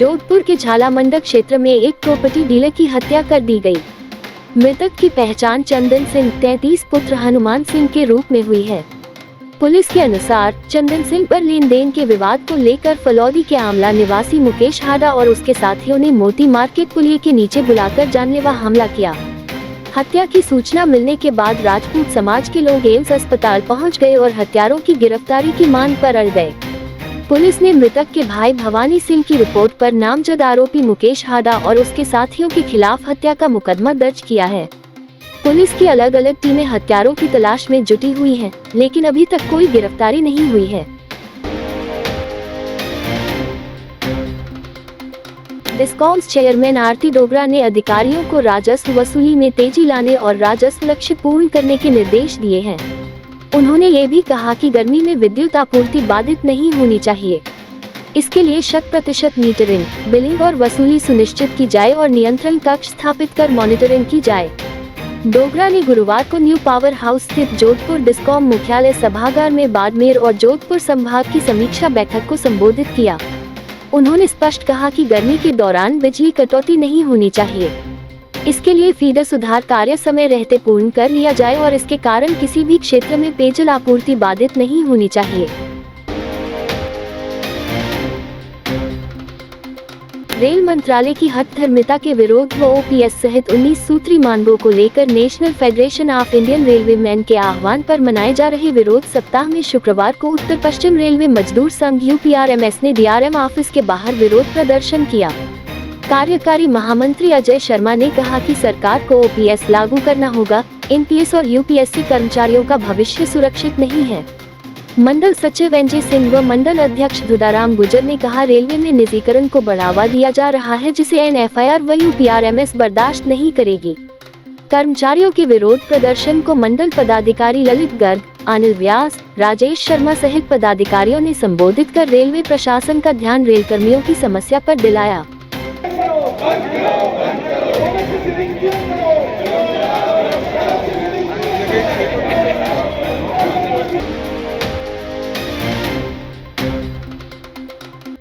जोधपुर के झालामंडल क्षेत्र में एक प्रॉपर्टी डीलर की हत्या कर दी गई। मृतक की पहचान चंदन सिंह 33 पुत्र हनुमान सिंह के रूप में हुई है। पुलिस के अनुसार चंदन सिंह पर लेन देन के विवाद को लेकर फलौदी के आमला निवासी मुकेश हाडा और उसके साथियों ने मोती मार्केट पुलिया के नीचे बुलाकर जानलेवा हमला किया। हत्या की सूचना मिलने के बाद राजपूत समाज के लोग एम्स अस्पताल पहुंच गए और हत्यारों की गिरफ्तारी की मांग पर अड़ गए। पुलिस ने मृतक के भाई भवानी सिंह की रिपोर्ट पर नामजद आरोपी मुकेश हाडा और उसके साथियों के खिलाफ हत्या का मुकदमा दर्ज किया है। पुलिस की अलग अलग टीमें हत्यारों की तलाश में जुटी हुई हैं, लेकिन अभी तक कोई गिरफ्तारी नहीं हुई है। डिस्कॉम्स चेयरमैन आरती डोगरा ने अधिकारियों को राजस्व वसूली में तेजी लाने और राजस्व लक्ष्य पूर्ण करने के निर्देश दिए हैं। उन्होंने ये भी कहा कि गर्मी में विद्युत आपूर्ति बाधित नहीं होनी चाहिए। इसके लिए 100% मीटरिंग, बिलिंग और वसूली सुनिश्चित की जाए और नियंत्रण कक्ष स्थापित कर मॉनिटरिंग की जाए। डोगरा ने गुरुवार को न्यू पावर हाउस स्थित जोधपुर डिस्कॉम मुख्यालय सभागार में बाड़मेर और जोधपुर संभाग की समीक्षा बैठक को संबोधित किया। उन्होंने स्पष्ट कहा कि गर्मी के दौरान बिजली कटौती नहीं होनी चाहिए। इसके लिए फीडर सुधार कार्य समय रहते पूर्ण कर लिया जाए और इसके कारण किसी भी क्षेत्र में पेयजल आपूर्ति बाधित नहीं होनी चाहिए। रेल मंत्रालय की हठधर्मिता के विरोध व ओपीएस सहित 19 सूत्री मांगों को लेकर national federation of Indian railway man के आह्वान पर मनाए जा रहे विरोध सप्ताह में शुक्रवार को उत्तर पश्चिम रेलवे मजदूर संघ यूपीआरएमएस ने डीआरएम ऑफिस के बाहर विरोध प्रदर्शन किया। कार्यकारी महामंत्री अजय शर्मा ने कहा कि सरकार को ओपीएस लागू करना होगा। एनपीएस और यूपीएससी कर्मचारियों का भविष्य सुरक्षित नहीं है। मंडल सचिव एनजे सिंह व मंडल अध्यक्ष धुदाराम गुजर ने कहा, रेलवे में निजीकरण को बढ़ावा दिया जा रहा है जिसे एनएफआईआर व यूपीआरएमएस बर्दाश्त नहीं करेगी। कर्मचारियों के विरोध प्रदर्शन को मंडल पदाधिकारी ललित गर्ग, अनिल व्यास, राजेश शर्मा सहित पदाधिकारियों ने संबोधित कर रेलवे प्रशासन का ध्यान रेल कर्मियों की समस्या पर दिलाया।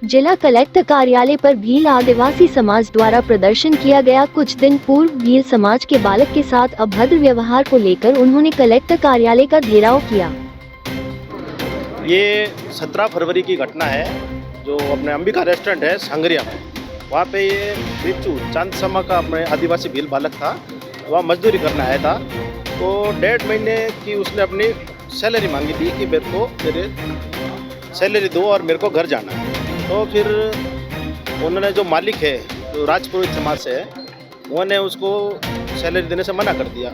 जिला कलेक्टर कार्यालय पर भील आदिवासी समाज द्वारा प्रदर्शन किया गया। कुछ दिन पूर्व भील समाज के बालक के साथ अभद्र व्यवहार को लेकर उन्होंने कलेक्टर कार्यालय का घेराव किया। ये 17 फरवरी की घटना है, जो अपने अंबिका रेस्टोरेंट है सांगरिया में। वहाँ पे ये बिच्छू चांद शर्मा का अपने आदिवासी भील बालक था, वहाँ मजदूरी करने आया था। तो 1.5 महीने की उसने अपनी सैलरी मांगी थी कि मेरे को मेरे सैलरी दो और मेरे को घर जाना है। तो फिर उन्होंने जो मालिक है, जो राजपुरोहित समाज से है, उन्होंने उसको सैलरी देने से मना कर दिया।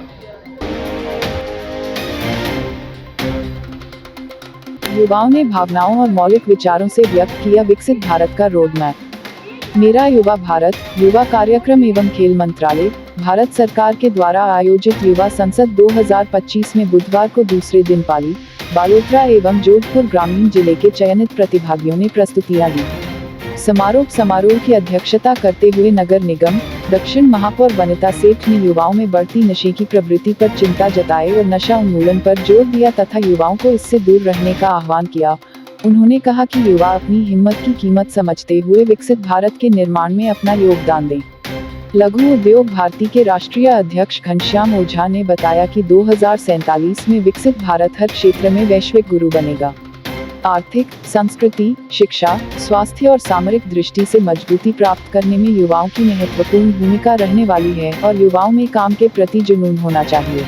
युवाओं ने भावनाओं और मौलिक विचारों से व्यक्त किया विकसित भारत का रोड मैप। मेरा युवा भारत युवा कार्यक्रम एवं खेल मंत्रालय, भारत सरकार के द्वारा आयोजित युवा संसद 2025 में बुधवार को दूसरे दिन पाली, बालोतरा एवं जोधपुर ग्रामीण जिले के चयनित प्रतिभागियों ने प्रस्तुतियां दी। समारोह की अध्यक्षता करते हुए नगर निगम दक्षिण महापौर वनिता सेठ ने युवाओं में बढ़ती नशे की प्रवृत्ति पर चिंता जताई और नशा उन्मूलन पर जोर दिया तथा युवाओं को इससे दूर रहने का आह्वान किया। उन्होंने कहा कि युवा अपनी हिम्मत की कीमत समझते हुए विकसित भारत के निर्माण में अपना योगदान दें। लघु उद्योग भारती के राष्ट्रीय अध्यक्ष घनश्याम ओझा ने बताया कि 2047 में विकसित भारत हर क्षेत्र में वैश्विक गुरु बनेगा। आर्थिक, संस्कृति, शिक्षा, स्वास्थ्य और सामरिक दृष्टि से मजबूती प्राप्त करने में युवाओं की महत्वपूर्ण भूमिका रहने वाली है और युवाओं में काम के प्रति जुनून होना चाहिए।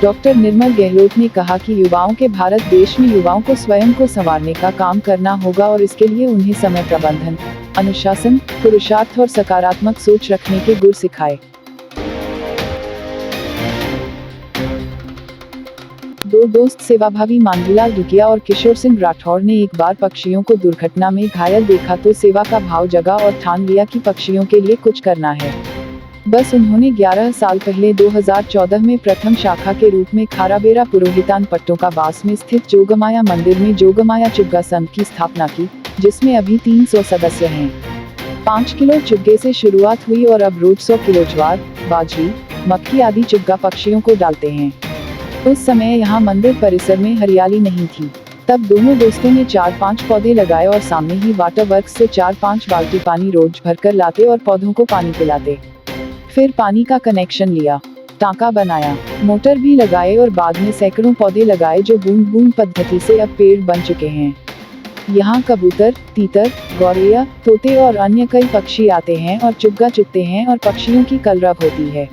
डॉक्टर निर्मल गहलोत ने कहा कि युवाओं के भारत देश में युवाओं को स्वयं को संवारने का काम करना होगा और इसके लिए उन्हें समय प्रबंधन, अनुशासन, पुरुषार्थ और सकारात्मक सोच रखने के गुर सिखाए। दो दोस्त सेवाभावी मांगीलाल दुकिया और किशोर सिंह राठौड़ ने एक बार पक्षियों को दुर्घटना में घायल देखा तो सेवा का भाव जगा और ठान लिया कि पक्षियों के लिए कुछ करना है। बस उन्होंने 11 साल पहले 2014 में प्रथम शाखा के रूप में खाराबेरा पुरोहितान पट्टोकाबास में स्थित जोगमाया मंदिर में जोगमाया चुग्गा संघ की स्थापना की, जिसमें अभी 300 सदस्य हैं। 5 किलो चुग्गे से शुरुआत हुई और अब रोज 100 किलो ज्वार, बाजरी, मक्की आदि चुग्गा पक्षियों को डालते हैं। उस समय यहाँ मंदिर परिसर में हरियाली नहीं थी। तब दोनों दोस्तों ने 4-5 पौधे लगाए और सामने ही वाटर वर्क्स से 4-5 बाल्टी पानी रोज भरकर लाते और पौधों को पानी पिलाते। फिर पानी का कनेक्शन लिया, टांका बनाया, मोटर भी लगाए और बाद में सैकड़ों पौधे लगाए जो बूंद बूंद पद्धति से अब पेड़ बन चुके हैं। यहाँ कबूतर, तीतर, गौरैया, तोते और अन्य कई पक्षी आते हैं और चुग्गा चुगते हैं और पक्षियों की कलरव होती है।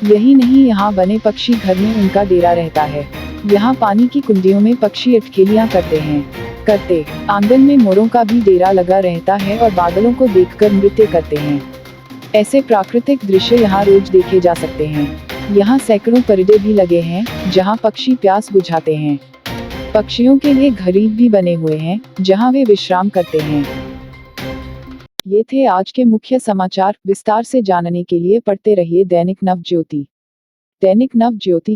यही नहीं, यहाँ बने पक्षी घर में उनका डेरा रहता है। यहाँ पानी की कुंडियों में पक्षी अटखेलियाँ करते। आंगन में मोरों का भी डेरा लगा रहता है और बादलों को देखकर नृत्य करते हैं। ऐसे प्राकृतिक दृश्य यहाँ रोज देखे जा सकते हैं। यहाँ सैकड़ों परिडे भी लगे हैं जहाँ पक्षी प्यास बुझाते हैं। पक्षियों के लिए घरीट भी बने हुए हैं जहाँ वे विश्राम करते हैं। ये थे आज के मुख्य समाचार। विस्तार से जानने के लिए पढ़ते रहिए दैनिक नवज्योति। दैनिक नवज्योति